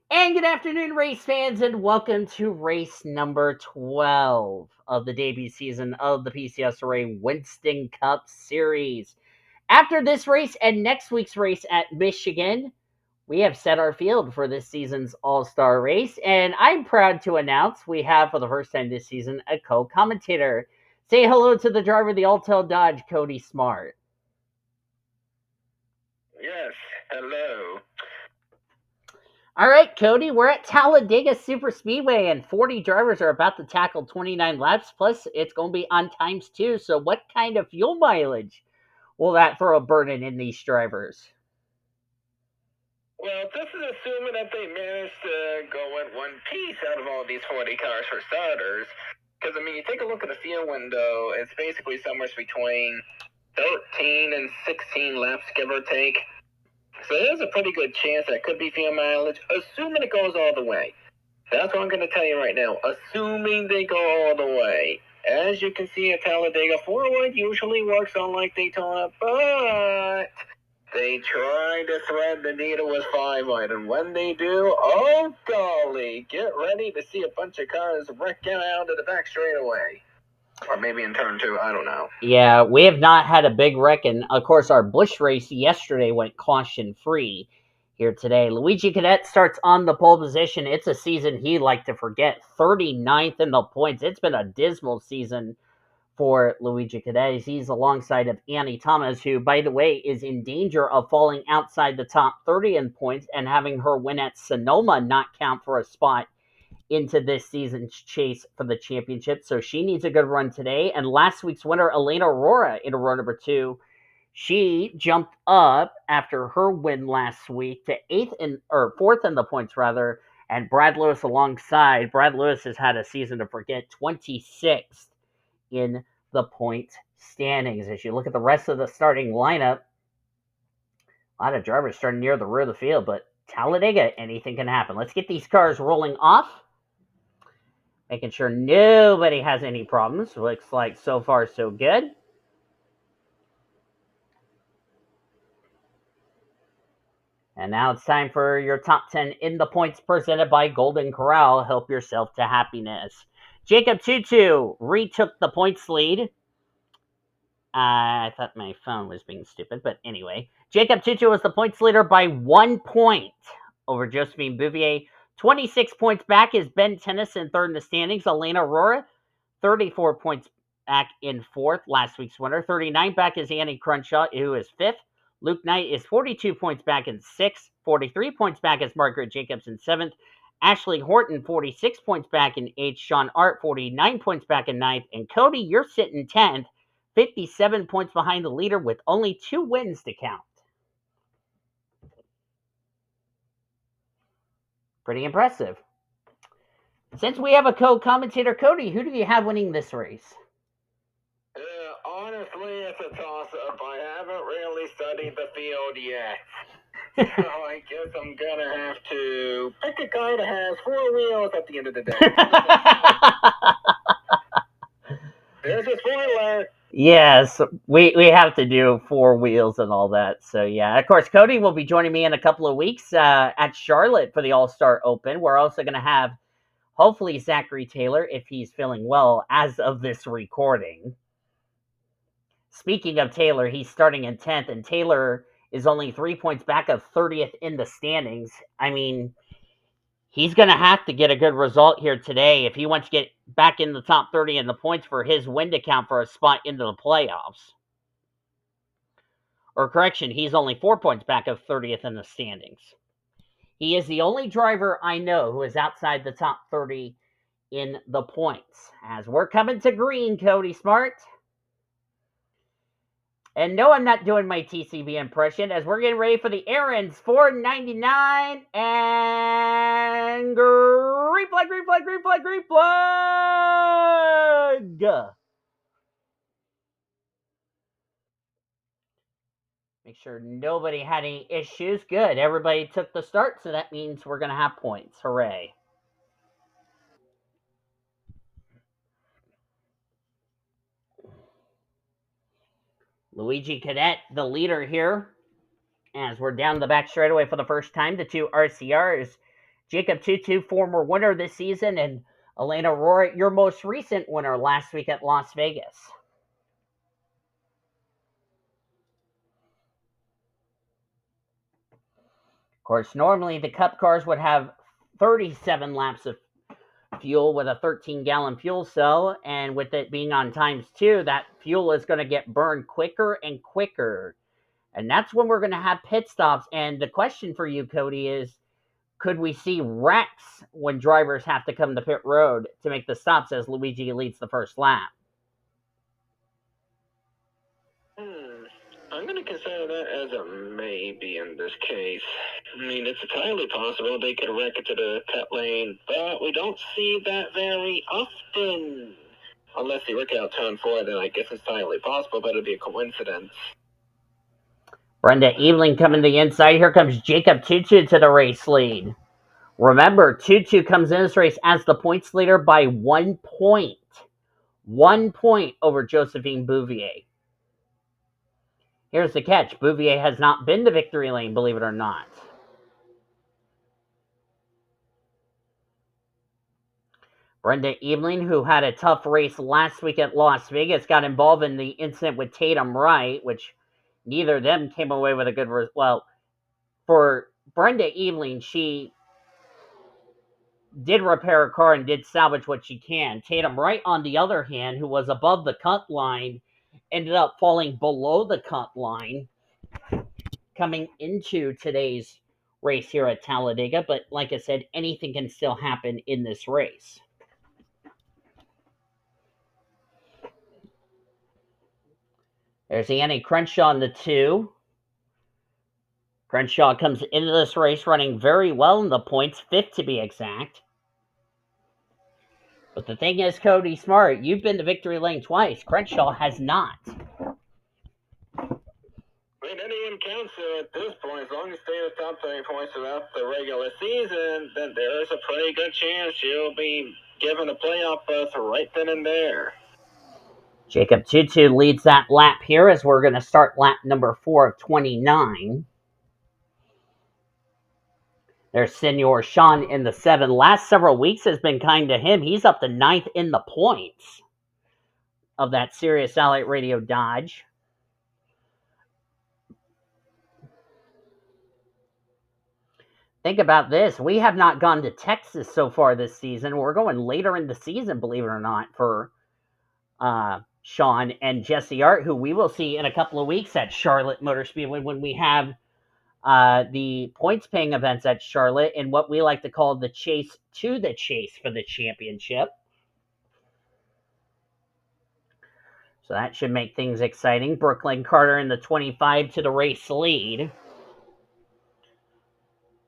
And good afternoon, race fans, and welcome to race number 12 of the debut season of the PCSRA Winston Cup Series. After this race and next week's race at Michigan, we have set our field for this season's All Star race, and I'm proud to announce we have, for the first time this season, a co commentator. Say hello to the driver of the Altel Dodge, Cody Smart. Yes, hello. All right, Cody, we're at Talladega Super Speedway, and 40 drivers are about to tackle 29 laps. Plus, it's going to be on times too. So, what kind of fuel mileage will that throw a burden in these drivers? Well, this is assuming that they managed to go in one piece out of all these 40 cars for starters. Because, I mean, you take a look at the field window, it's basically somewhere between 13 and 16 laps, give or take. So there's a pretty good chance that could be fuel mileage, assuming it goes all the way. That's what I'm going to tell you right now. Assuming they go all the way. As you can see at Talladega, forward usually works on like Daytona, but they try to thread the needle with 5-line, and when they do, oh golly, get ready to see a bunch of cars wreck out of the back straightaway. Or maybe in turn 2, I don't know. Yeah, we have not had a big wreck, and of course, our Busch race yesterday went caution free. Here today, Luigi Cadet starts on the pole position. It's a season he'd like to forget. 39th in the points. It's been a dismal season for Luigi Cadet. He's alongside of Annie Thomas, who, by the way, is in danger of falling outside the top 30 in points and having her win at Sonoma not count for a spot into this season's chase for the championship. So she needs a good run today. And last week's winner, Elena Aurora, in row number 2, she jumped up after her win last week to fourth in the points rather, and Brad Lewis alongside. Brad Lewis has had a season to forget, 26th in the point standings. As you look at the rest of the starting lineup, a lot of drivers starting near the rear of the field, but Talladega, anything can happen. Let's get these cars rolling off, making sure nobody has any problems. Looks like so far so good. And now it's time for your top 10 in the points presented by Golden Corral. Help yourself to happiness. J TwoTwo retook the points lead. I thought my phone was being stupid, but anyway. J TwoTwo was the points leader by 1 point over Josephine Bouvier. 26 points back is Ben Tennyson third in the standings. Elena Aurora, 34 points back in fourth, last week's winner. 39 back is Annie Crenshaw, who is fifth. Luke Knight is 42 points back in sixth. 43 points back is Margaret Jacobs in seventh. Ashley Horton, 46 points back in eighth. Sean Art, 49 points back in ninth. And Cody, you're sitting 10th, 57 points behind the leader with only 2 wins to count. Pretty impressive. Since we have a co-commentator, Cody, who do you have winning this race? Honestly, it's a toss-up. I haven't really studied the field yet. So I guess I'm gonna have to pick a guy that has 4 wheels at the end of the day. There's a spoiler. Yes, we have to do 4 wheels and all that. So yeah, of course, Cody will be joining me in a couple of weeks at Charlotte for the All Star Open. We're also going to have hopefully Zachary Taylor if he's feeling well as of this recording. Speaking of Taylor, he's starting in 10th, and Taylor is only 3 points back of 30th in the standings. I mean, he's going to have to get a good result here today if he wants to get back in the top 30 in the points for his win to count for a spot into the playoffs. Or correction, he's only 4 points back of 30th in the standings. He is the only driver I know who is outside the top 30 in the points. As we're coming to green, Cody Smart. And no, I'm not doing my TCB impression as we're getting ready for the errands. 499 and green flag, green flag, green flag, green flag. Make sure nobody had any issues. Good. Everybody took the start, so that means we're going to have points. Hooray. Luigi Cadet, the leader here, as we're down the back straightaway for the first time. The 2 RCRs Jacob TwoTwo, former winner this season, and Elena Aurora, your most recent winner last week at Las Vegas. Of course, normally the Cup cars would have 37 laps of fuel with a 13-gallon fuel cell, and with it being on ×2, that fuel is going to get burned quicker and quicker. And that's when we're going to have pit stops. And the question for you, Cody, is could we see wrecks when drivers have to come to pit road to make the stops as Luigi leads the first lap? I'm going to consider that as a maybe in this case. I mean, it's entirely possible they could wreck it to the cut lane, but we don't see that very often. Unless they wreck out turn 4, then I guess it's entirely possible, but it'd be a coincidence. Brenda Eveling coming to the inside. Here comes Jacob TwoTwo to the race lead. Remember, TwoTwo comes in this race as the points leader by 1 point. 1 point over Josephine Bouvier. Here's the catch. Bouvier has not been to victory lane, believe it or not. Brenda Eveling, who had a tough race last week at Las Vegas, got involved in the incident with T Wright, which neither of them came away with a good result. Well, for Brenda Eveling, she did repair her car and did salvage what she can. Tatum Wright, on the other hand, who was above the cut line, ended up falling below the cut line coming into today's race here at Talladega. But like I said, anything can still happen in this race. There's A Crenshaw in the 2. Crenshaw comes into this race running very well in the points, 5th to be exact. But the thing is, Cody Smart, you've been to victory lane twice. Crenshaw has not. I mean, anyone counts at this point. As long as you stay in the top 30 points throughout the regular season, then there is a pretty good chance you'll be given a playoff berth right then and there. Jacob TwoTwo leads that lap here as we're going to start lap number 4 of 29. There's Senor Sean in the 7. Last several weeks has been kind to him. He's up to 9th in the points of that Sirius Satellite Radio Dodge. Think about this. We have not gone to Texas so far this season. We're going later in the season, believe it or not, for Sean and Jesse Art, who we will see in a couple of weeks at Charlotte Motor Speedway when we have the points-paying events at Charlotte and what we like to call the chase to the chase for the championship. So that should make things exciting. Brooklyn Carter in the 25 to the race lead.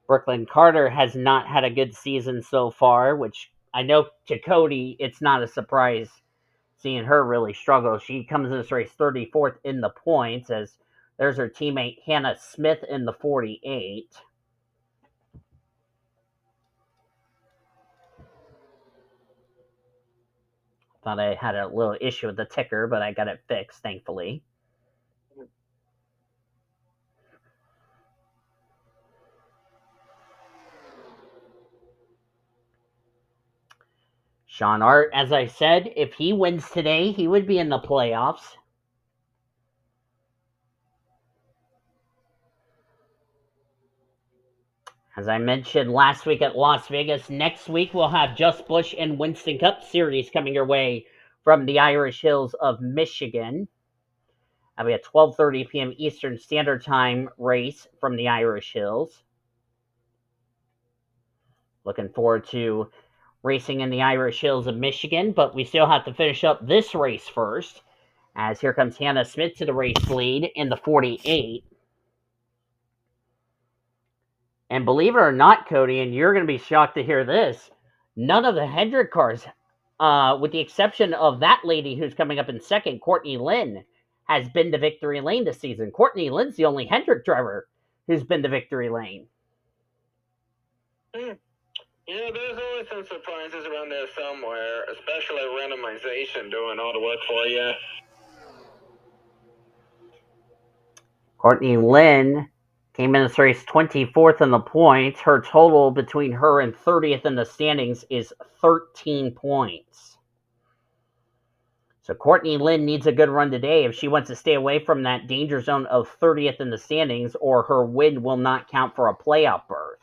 Brooklyn Carter has not had a good season so far, which I know to Cody, it's not a surprise seeing her really struggle. She comes in this race 34th in the points, as there's her teammate Hannah Smith in the 48. Thought I had a little issue with the ticker, but I got it fixed, thankfully. Sean Art, as I said, if he wins today, he would be in the playoffs. As I mentioned last week at Las Vegas, next week we'll have Just Bush and Winston Cup Series coming your way from the Irish Hills of Michigan. That'll be a 12:30 p.m. Eastern Standard Time race from the Irish Hills. Looking forward to racing in the Irish Hills of Michigan, but we still have to finish up this race first, as here comes Hannah Smith to the race lead in the 48. And believe it or not, Cody, and you're going to be shocked to hear this, none of the Hendrick cars, with the exception of that lady who's coming up in second, Courtney Lynn, has been to victory lane this season. Courtney Lynn's the only Hendrick driver who's been to victory lane. Yeah, there's always some surprises around there somewhere, especially randomization doing all the work for you. Courtney Lynn Came in this race 24th in the points. Her total between her and 30th in the standings is 13 points. So Courtney Lynn needs a good run today if she wants to stay away from that danger zone of 30th in the standings, or her win will not count for a playoff berth.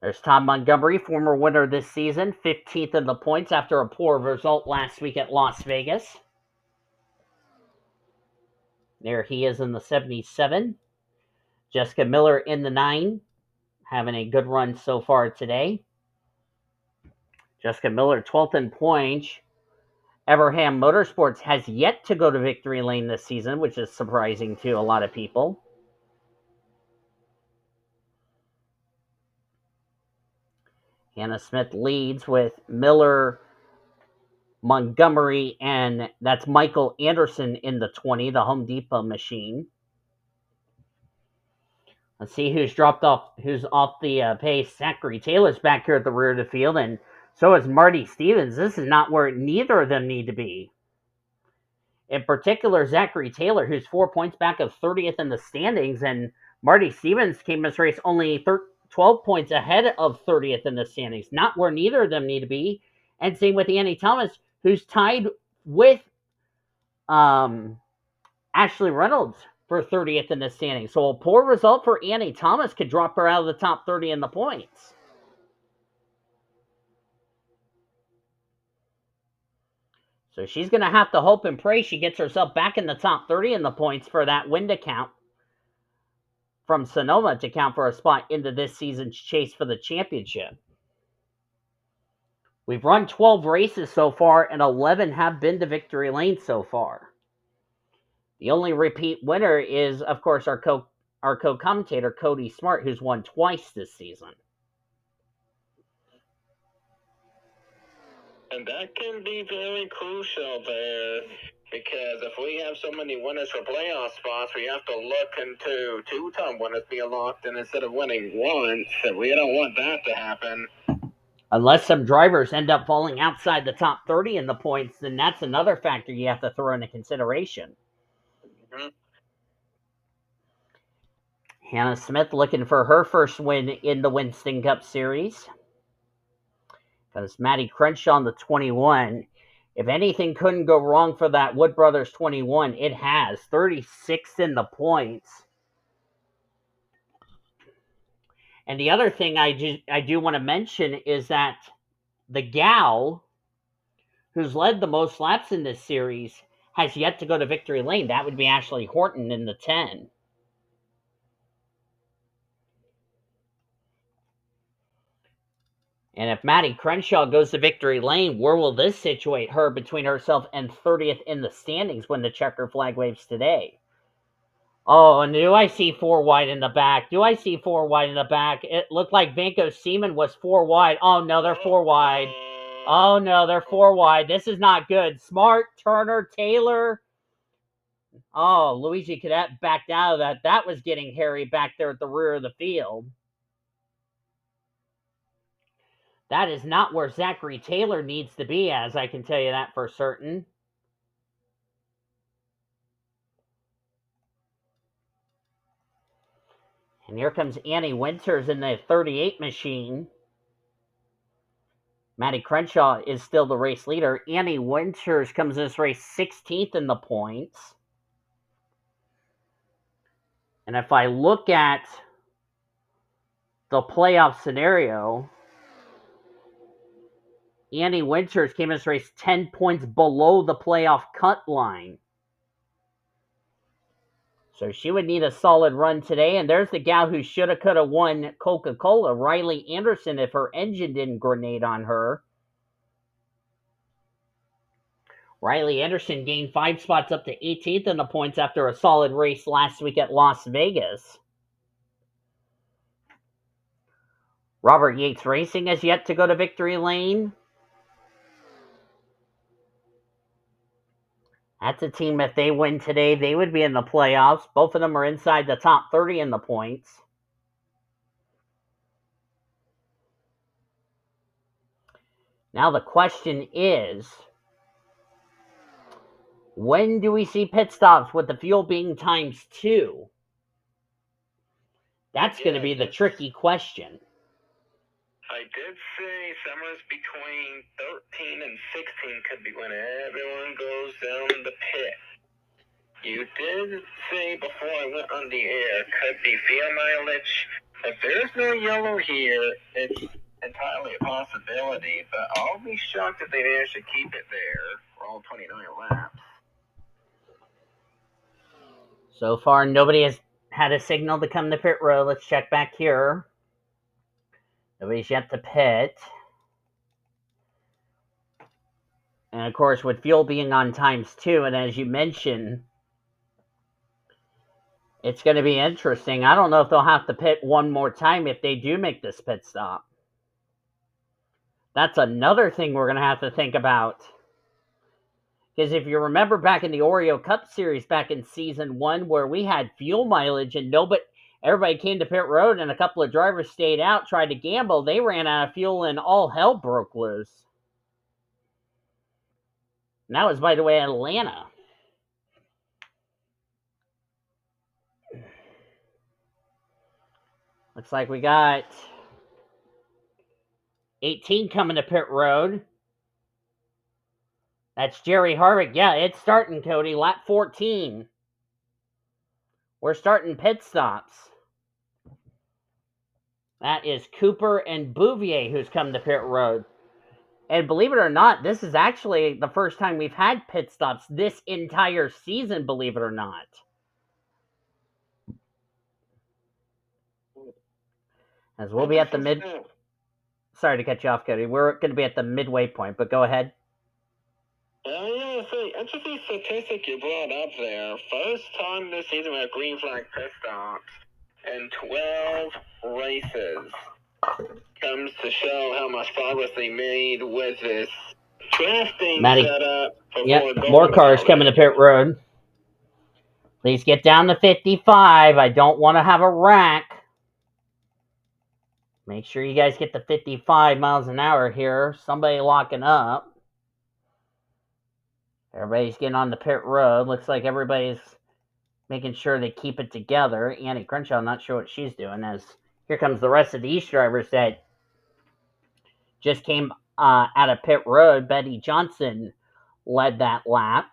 There's T Montgomery, former winner this season, 15th in the points after a poor result last week at Las Vegas. There he is in the 77. Jessica Miller in the 9, having a good run so far today. Jessica Miller, 12th in points. Everham Motorsports has yet to go to victory lane this season, which is surprising to a lot of people. Hannah Smith leads with Miller, Montgomery, and that's Michael Andersen in the 20, the Home Depot machine. Let's see who's off the pace. Zachary Taylor's back here at the rear of the field, and so is Marty Stevens. This is not where neither of them need to be. In particular, Zachary Taylor, who's 4 points back of 30th in the standings, and Marty Stevens came this race only 12 points ahead of 30th in the standings. Not where neither of them need to be. And same with Annie Thomas, who's tied with Ashley Reynolds for 30th in the standings. So a poor result for Annie Thomas could drop her out of the top 30 in the points. So she's going to have to hope and pray she gets herself back in the top 30 in the points for that win to count from Sonoma to count for a spot into this season's chase for the championship. We've run 12 races so far, and 11 have been to victory lane so far. The only repeat winner is, of course, our co-commentator, Cody Smart, who's won twice this season. And that can be very crucial there, because if we have so many winners for playoff spots, we have to look into two-time winners being locked in instead of winning once. We don't want that to happen. Unless some drivers end up falling outside the top 30 in the points, then that's another factor you have to throw into consideration. Mm-hmm. Hannah Smith looking for her first win in the Winston Cup Series. Because Maddie Crenshaw on the 21. If anything couldn't go wrong for that Wood Brothers 21, it has. 36 in the points. And the other thing I do want to mention is that the gal who's led the most laps in this series has yet to go to victory lane. That would be Ashley Horton in the 10. And if Maddie Crenshaw goes to victory lane, where will this situate her between herself and 30th in the standings when the checker flag waves today? Oh, and do I see 4 wide in the back? It looked like Vanko Seaman was 4 wide. Oh, no, they're 4 wide. Oh, no, they're 4 wide. This is not good. Smart, Turner, Taylor. Oh, Luigi Cadet backed out of that. That was getting hairy back there at the rear of the field. That is not where Zachary Taylor needs to be, as I can tell you that for certain. And here comes Annie Winters in the 38 machine. Maddie Crenshaw is still the race leader. Annie Winters comes in this race 16th in the points. And if I look at the playoff scenario, Annie Winters came in this race 10 points below the playoff cut line. So she would need a solid run today. And there's the gal who shoulda, coulda won Coca-Cola, Riley Andersen, if her engine didn't grenade on her. Riley Andersen gained 5 spots up to 18th in the points after a solid race last week at Las Vegas. Robert Yates Racing has yet to go to victory lane. That's a team, if they win today, they would be in the playoffs. Both of them are inside the top 30 in the points. Now the question is, When do we see pit stops with the fuel being ×2? That's going to be the tricky question. I did say summers between 13 and 16 could be when everyone goes down the pit. You did say before I went on the air, could be fuel mileage. If there's no yellow here, it's entirely a possibility, but I'll be shocked if they manage to keep it there for all 29 laps. So far, nobody has had a signal to come to pit road. Let's check back here. Nobody's yet to pit. And of course, with fuel being on ×2, and as you mentioned, it's going to be interesting. I don't know if they'll have to pit one more time if they do make this pit stop. That's another thing we're going to have to think about. Because if you remember back in the Oreo Cup Series back in Season 1 where we had fuel mileage and everybody came to pit road and a couple of drivers stayed out, tried to gamble, they ran out of fuel and all hell broke loose. And that was, by the way, Atlanta. Looks like we got 18 coming to pit road. That's Jerry Harvick. Yeah, it's starting, Cody. Lap 14. We're starting pit stops. That is Cooper and Bouvier who's come to pit road. And believe it or not, this is actually the first time we've had pit stops this entire season, believe it or not. As we'll be at the Sorry to cut you off, Cody. We're going to be at the midway point, but go ahead. Yeah, so interesting statistic you brought up there. First time this season we have green flag pit stops in 12 races. Comes to show how much progress they made with this drafting setup. Yep, more cars coming to pit road. Please get down to 55. I don't want to have a wreck. Make sure you guys get to 55 miles an hour here. Somebody locking up. Everybody's getting on the pit road. Looks like everybody's making sure they keep it together. Annie Crenshaw, not sure what she's doing. As here comes the rest of these drivers that just came out of pit road. Betty Johnson led that lap.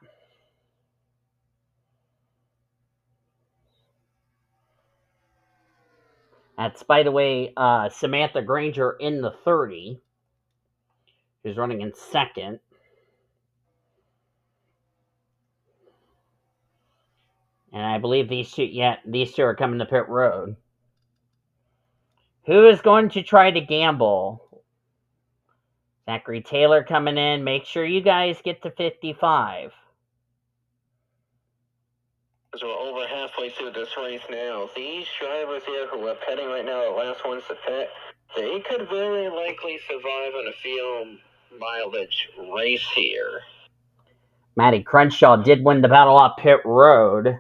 That's, by the way, Samantha Grainger in the 30, who's running in second. And I believe these two are coming to pit road. Who is going to try to gamble? Zachary Taylor coming in. Make sure you guys get to 55. So we're over halfway through this race now. These drivers here who are pitting right now, the last ones to pit, they could very likely survive on a fuel mileage race here. Maddie Crenshaw did win the battle off pit road.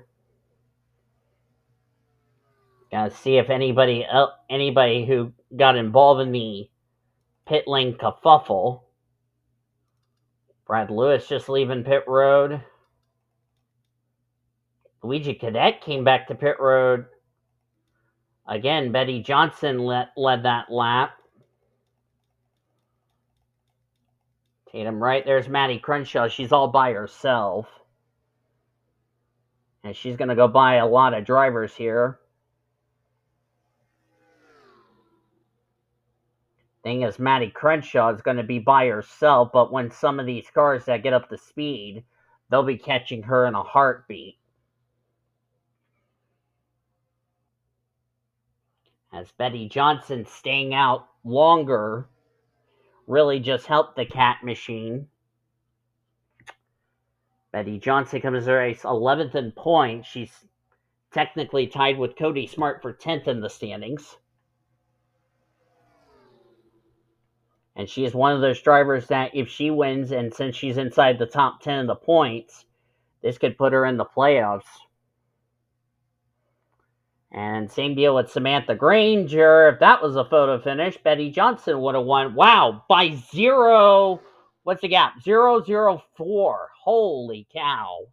Gotta see if anybody who got involved in the pit lane kerfuffle. Brad Lewis just leaving pit road. Luigi Cadet came back to pit road. Again, Betty Johnson led that lap. Tatum right. There's Maddie Crenshaw. She's all by herself. And she's going to go by a lot of drivers here. Thing is, Maddie Crenshaw is going to be by herself, but when some of these cars that get up to speed, they'll be catching her in a heartbeat. As Betty Johnson staying out longer really just helped the Cat machine. Betty Johnson comes to the race 11th in points. She's technically tied with Cody Smart for 10th in the standings. And she is one of those drivers that if she wins, and since she's inside the top 10 of the points, this could put her in the playoffs. And same deal with Samantha Grainger. If that was a photo finish, Betty Johnson would have won. Wow, by 0. What's the gap? 0.004. Holy cow.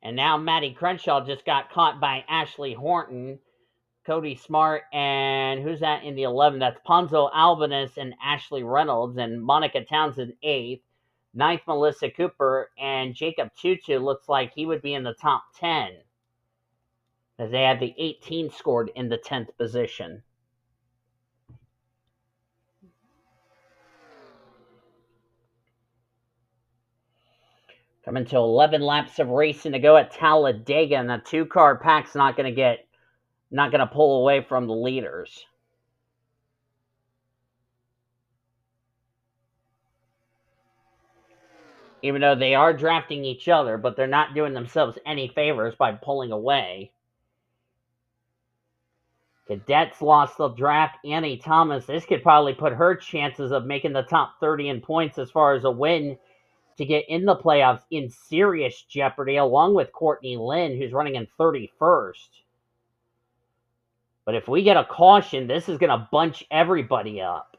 And now Maddie Crenshaw just got caught by Ashley Horton, Cody Smart, and who's that in the 11? That's Ponzo Albanese and Ashley Reynolds, and Monica Townsend 8th. 9th, Melissa Cooper, and J TwoTwo looks like he would be in the top 10, as they had the 18 scored in the 10th position. Coming to 11 laps of racing to go at Talladega, and the 2-car pack's not going to pull away from the leaders. Even though they are drafting each other, but they're not doing themselves any favors by pulling away. Cadets lost the draft. Annie Thomas, this could probably put her chances of making the top 30 in points as far as a win to get in the playoffs in serious jeopardy, along with Courtney Lynn, who's running in 31st. But if we get a caution, this is going to bunch everybody up.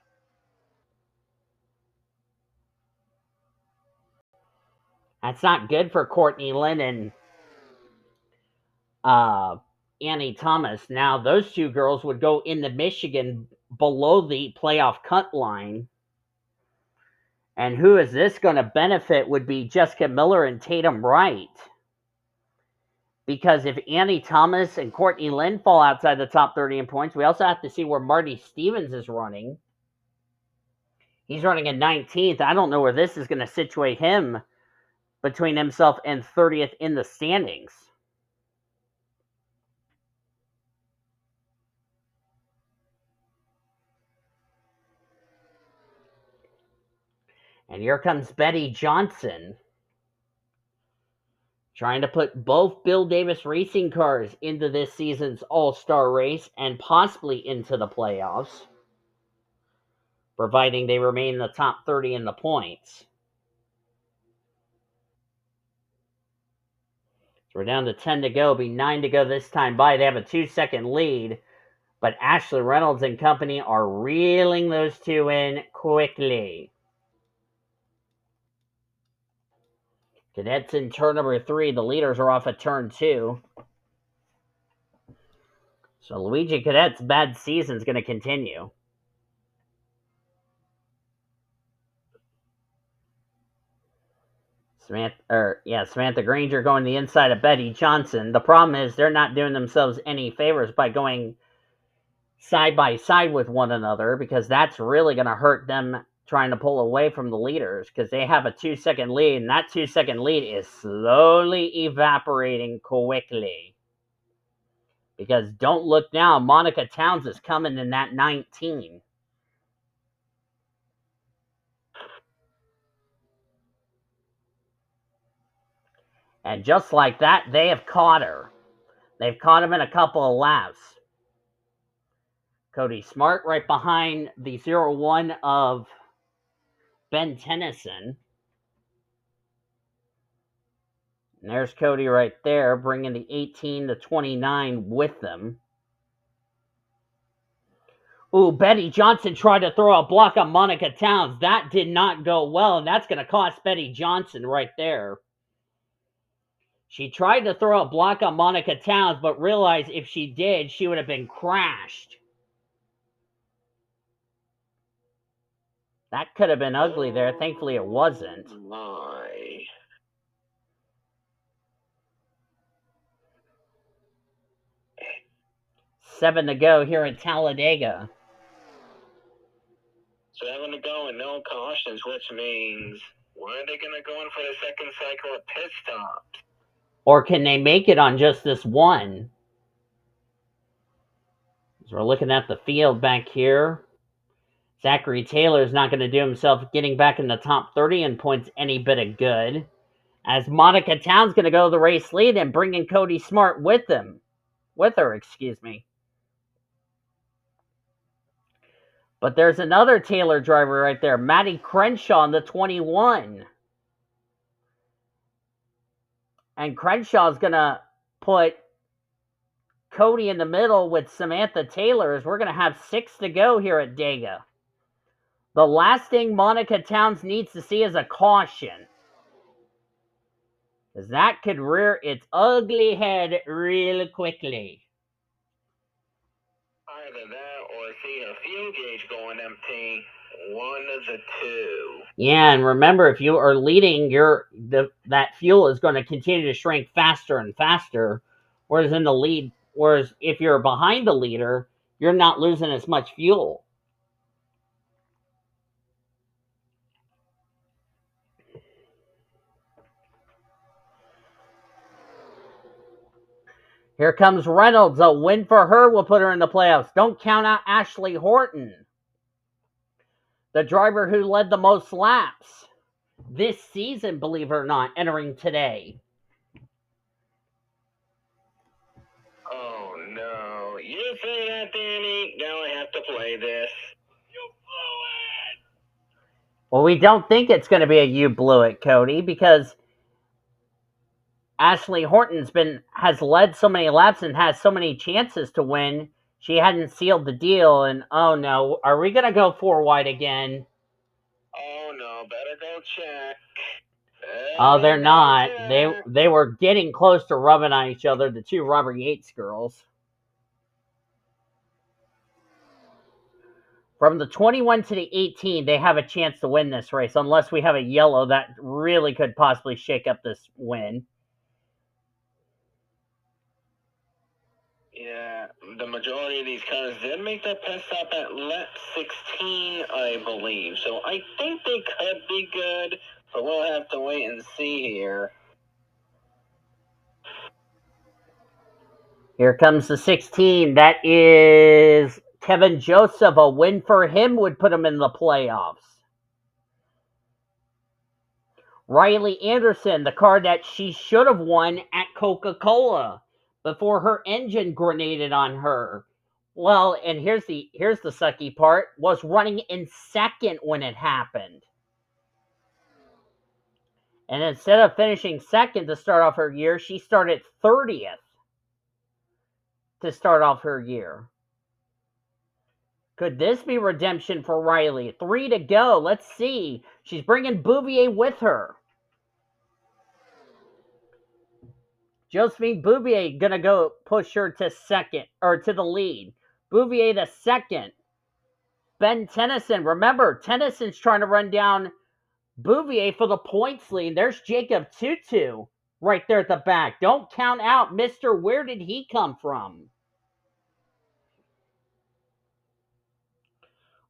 That's not good for Courtney Lynn and Annie Thomas. Now, those two girls would go into Michigan below the playoff cut line. And who is this going to benefit would be Jessica Miller and Tatum Wright. Because if Annie Thomas and Courtney Lynn fall outside the top 30 in points, we also have to see where Marty Stevens is running. He's running in 19th. I don't know where this is going to situate him between himself and 30th in the standings. And here comes Betty Johnson, trying to put both Bill Davis racing cars into this season's All-Star race and possibly into the playoffs, providing they remain in the top 30 in the points. So we're down to 10 to go. It'll be 9 to go this time by. They have a 2-second lead, but Ashley Reynolds and company are reeling those two in quickly. Cadets in turn number 3. The leaders are off at turn 2. So Luigi Cadet's bad season is going to continue. Samantha Grainger going the inside of Betty Johnson. The problem is they're not doing themselves any favors by going side by side with one another, because that's really going to hurt them trying to pull away from the leaders, because they have a 2-second lead, and that 2-second lead is slowly evaporating quickly. Because don't look now, Monica Towns is coming in that 19. And just like that, they have caught her. They've caught him in a couple of laps. Cody Smart right behind the 0-1 of B Tennyson. And there's Cody right there, bringing the 18 to 29 with them. Ooh, Betty Johnson tried to throw a block on Monica Towns. That did not go well, and that's going to cost Betty Johnson right there. She tried to throw a block on Monica Towns, but realized if she did, she would have been crashed. That could have been ugly there. Thankfully, it wasn't. My. 7 to go here at Talladega. 7 to go and no cautions, which means where are they going to go in for the second cycle of pit stops? Or can they make it on just this one? As we're looking at the field back here, Zachary Taylor is not going to do himself getting back in the top 30 in points any bit of good, as Monica Towns going to go the race lead and bring in Cody Smart with her. But there's another Taylor driver right there, Maddie Crenshaw in the 21. And Crenshaw's going to put Cody in the middle with Samantha Taylor, as we're going to have 6 to go here at Dega. The last thing Monica Towns needs to see is a caution. Because that could rear its ugly head real quickly. Either that or see a fuel gauge going empty. One of the two. Yeah, and remember, if you are leading, that fuel is going to continue to shrink faster and faster. Whereas if you're behind the leader, you're not losing as much fuel. Here comes Reynolds. A win for her will put her in the playoffs. Don't count out Ashley Horton, the driver who led the most laps this season, believe it or not, entering today. Oh no. You say that, Danny? Now I have to play this. You blew it! Well, we don't think it's going to be a you blew it, Cody, because Ashley Horton's has led so many laps and has so many chances to win. She hadn't sealed the deal, and oh no, are we going to go 4 wide again? Oh no, better go check. Oh, they're not. They were getting close to rubbing on each other, the two Robert Yates girls. From the 21 to the 18, they have a chance to win this race, unless we have a yellow that really could possibly shake up this win. Yeah, the majority of these cars did make that pit stop at lap 16, I believe. So I think they could be good, but we'll have to wait and see here. Here comes the 16. That is Kevin Joseph. A win for him would put him in the playoffs. Riley Anderson, the car that she should have won at Coca-Cola before her engine grenaded on her. Well, and here's the sucky part, was running in second when it happened. And instead of finishing second to start off her year, she started 30th to start off her year. Could this be redemption for Riley? 3 to go. Let's see. She's bringing Bouvier with her. Josephine Bouvier gonna go push her to second, or to the lead. Bouvier the second. Ben Tennyson. Remember, Tennyson's trying to run down Bouvier for the points lead. There's J TwoTwo right there at the back. Don't count out Mr. Where did he come from?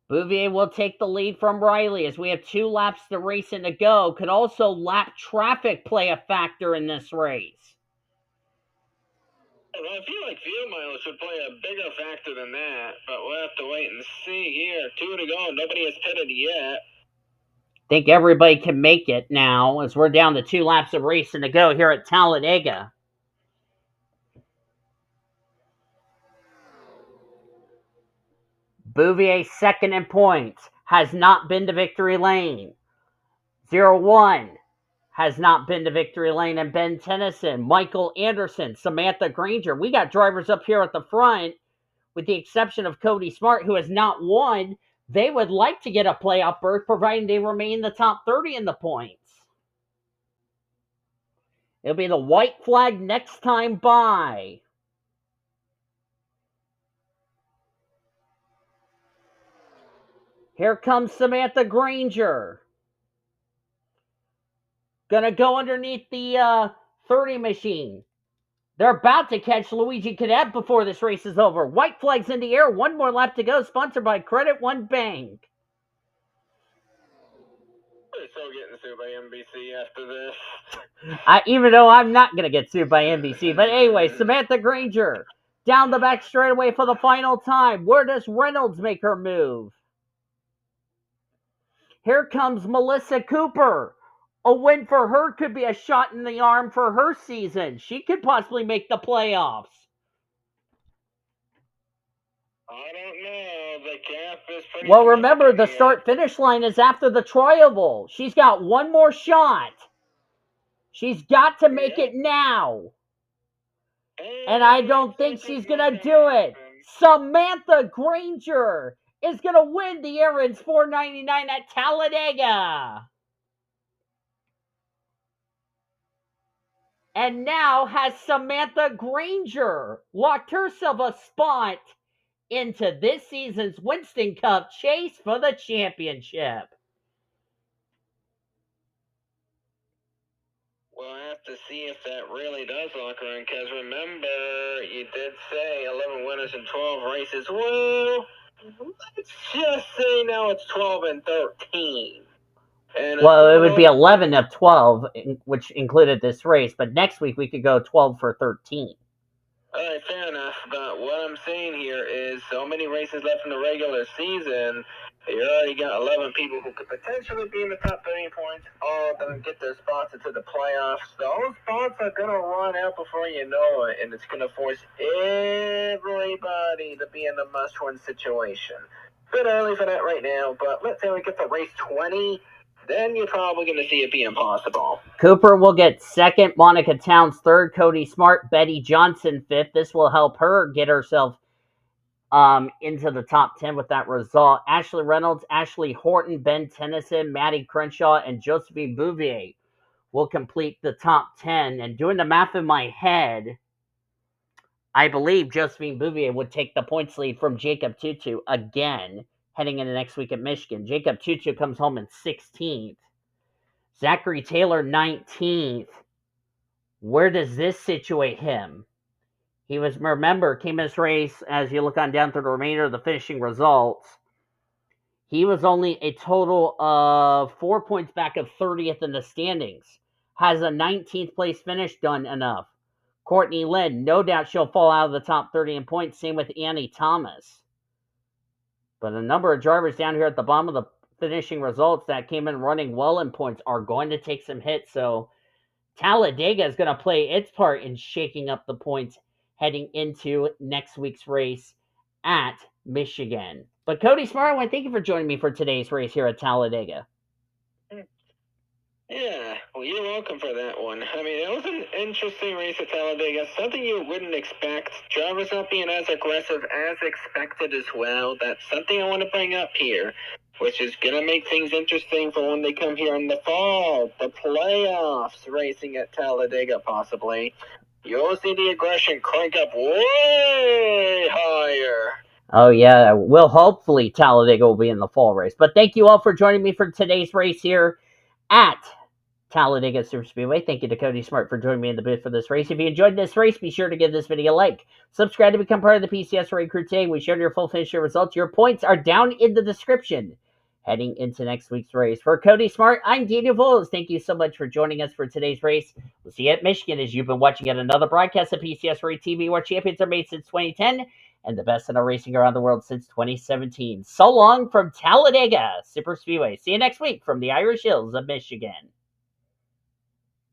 Bouvier will take the lead from Riley as we have 2 laps to race and to go. Could also lap traffic play a factor in this race? Well, I feel like fuel mileage should play a bigger factor than that, but we'll have to wait and see here. 2 to go. Nobody has pitted yet. I think everybody can make it now as we're down to 2 laps of racing to go here at Talladega. Bouvier second in points, has not been to victory lane. 0-1 has not been to victory lane. And Ben Tennyson, Michael Andersen, Samantha Grainger. We got drivers up here at the front, with the exception of Cody Smart, who has not won. They would like to get a playoff berth, providing they remain in the top 30 in the points. It'll be the white flag next time by. Here comes Samantha Grainger. Gonna go underneath the 30 machine. They're about to catch Luigi Cadet before this race is over. White flags in the air. 1 more lap to go. Sponsored by Credit One Bank. We're so getting sued by NBC after this. Even though I'm not going to get sued by NBC. But anyway, Samantha Grainger down the back straightaway for the final time. Where does Reynolds make her move? Here comes Melissa Cooper. A win for her could be a shot in the arm for her season. She could possibly make the playoffs. I don't know. The gap is pretty. Well, remember, the start-finish line is after the tri-oval. She's got 1 more shot. She's got to make it now. And I don't think she's going to do it. Samantha Grainger is going to win the Aaron's $4.99 at Talladega. and now has Samantha Grainger locked herself a spot into this season's Winston Cup chase for the championship. We'll have to see if that really does lock her in, because remember, you did say 11 winners in 12 races. Well, let's just say now it's 12 and 13. And well, it would be 11 of 12, which included this race, but next week we could go 12 for 13. All right, fair enough. But what I'm saying here is so many races left in the regular season. You already got 11 people who could potentially be in the top 30 points. All of them get their spots into the playoffs. Those spots are going to run out before you know it, and it's going to force everybody to be in a must-win situation. Bit early for that right now, but let's say we get to race 20. Then you're probably going to see it be impossible. Cooper will get second, Monica Towns third, Cody Smart, Betty Johnson fifth. This will help her get herself into the top 10 with that result. Ashley Reynolds, Ashley Horton, Ben Tennyson, Maddie Crenshaw, and Josephine Bouvier will complete the top 10. And doing the math in my head, I believe Josephine Bouvier would take the points lead from J TwoTwo again, heading into next week at Michigan. J TwoTwo comes home in 16th. Zachary Taylor, 19th. Where does this situate him? He was, remember, came in this race, as you look on down through the remainder of the finishing results, he was only a total of 4 points back of 30th in the standings. Has a 19th place finish done enough? Courtney Lynn, no doubt she'll fall out of the top 30 in points. Same with Annie Thomas. But a number of drivers down here at the bottom of the finishing results that came in running well in points are going to take some hits. So Talladega is going to play its part in shaking up the points heading into next week's race at Michigan. But Cody Smart, I want to thank you for joining me for today's race here at Talladega. Yeah, well, you're welcome for that one. I mean, it was an interesting race at Talladega, something you wouldn't expect. Drivers not being as aggressive as expected as well. That's something I want to bring up here, which is going to make things interesting for when they come here in the fall. The playoffs racing at Talladega, possibly. You'll see the aggression crank up way higher. Oh, yeah. Well, hopefully Talladega will be in the fall race. But thank you all for joining me for today's race here at Talladega Super Speedway. Thank you to Cody Smart for joining me in the booth for this race. If you enjoyed this race, be sure to give this video a like. Subscribe to become part of the PCSRA crew today. We shared your full finisher results. Your points are down in the description heading into next week's race. For Cody Smart, I'm Daniel Voles. Thank you so much for joining us for today's race. We'll see you at Michigan as you've been watching yet another broadcast of PCSRA TV, where champions are made since 2010 and the best in our racing around the world since 2017. So long from Talladega Super Speedway. See you next week from the Irish Hills of Michigan.